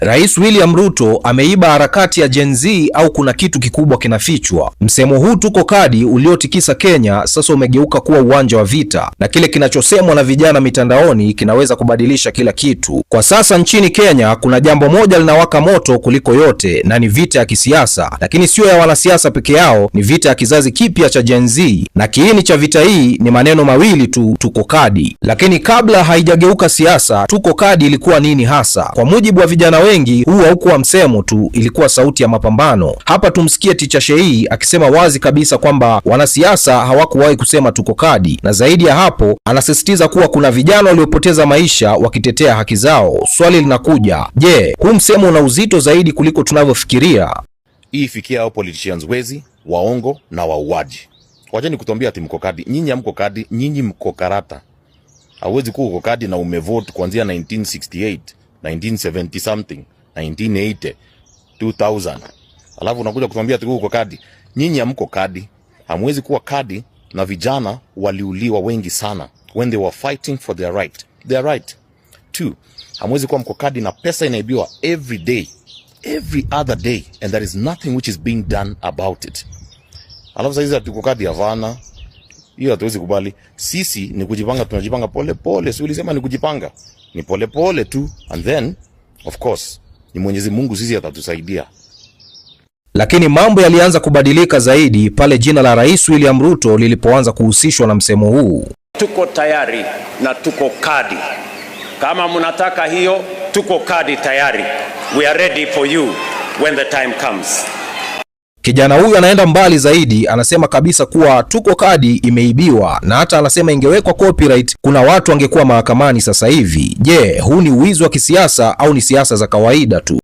Rais William Ruto ameiba harakati ya Gen Z au kuna kitu kikubwa kinafichwa? Msemo huu tuko kadi uliotikisa Kenya sasa umegeuka kuwa uwanja wa vita, na kile kinachosemwa na vijana mitandaoni kinaweza kubadilisha kila kitu. Kwa sasa nchini Kenya kuna jambo moja linawaka moto kuliko yote, na ni vita ya kisiasa, lakini sio ya wanasiasa peke yao, ni vita ya kizazi kipya cha Gen Z, na kiini cha vita hii ni maneno mawili tu, tuko kadi. Lakini kabla haijageuka siasa, tuko kadi ilikuwa nini hasa? Kwa mujibu wa vijana wengi, huu haukuwa msemo tu, ilikuwa sauti ya mapambano. Hapa tumsikie Teacher Sheii akisema wazi kabisa kwamba wanasiasa hawakuwahi kusema tuko kadi, na zaidi ya hapo anasisitiza kuwa kuna vijana waliopoteza maisha wakitetea haki zao. Swali linakuja, je, huu msemo una uzito zaidi kuliko tunavyofikiria? Hii ifikia hao politicians wezi, waongo na wauaji. Wacheni kutuambia ati mko kadi. Nyinyi hamko kadi, nyinyi mko karata. Hauwezi kuwa uko kadi na umevote kuanzia 1968, 1970 something, 1980, 2000. Alafu unakuja kutuambia ati uko kadi. Nyinyi hamko kadi. Hamwezi kuwa kadi na vijana waliuliwa wengi sana when they were fighting for their right. Their right. 2. Hamwezi kuwa mko kadi na pesa inaibiwa every day, every other day, and there is nothing which is being done about it. Alafu sasa hizi tuko kadi Havana. Hiyo hatuwezi kubali. Sisi ni kujipanga, tunajipanga pole pole. Si ulisema ni kujipanga? Ni pole pole tu, and then of course ni Mwenyezi Mungu sisi atatusaidia. Lakini mambo yalianza kubadilika zaidi pale jina la Rais William Ruto lilipoanza kuhusishwa na msemo huu. Tuko tayari na tuko kadi. Kama mnataka hiyo, tuko kadi tayari. We are ready for you when the time comes. Kijana huyu anaenda mbali zaidi, anasema kabisa kuwa tuko kadi imeibiwa, na hata anasema ingewekwa copyright kuna watu wangekuwa mahakamani sasa hivi. Je, huu ni uwizi wa kisiasa au ni siasa za kawaida tu?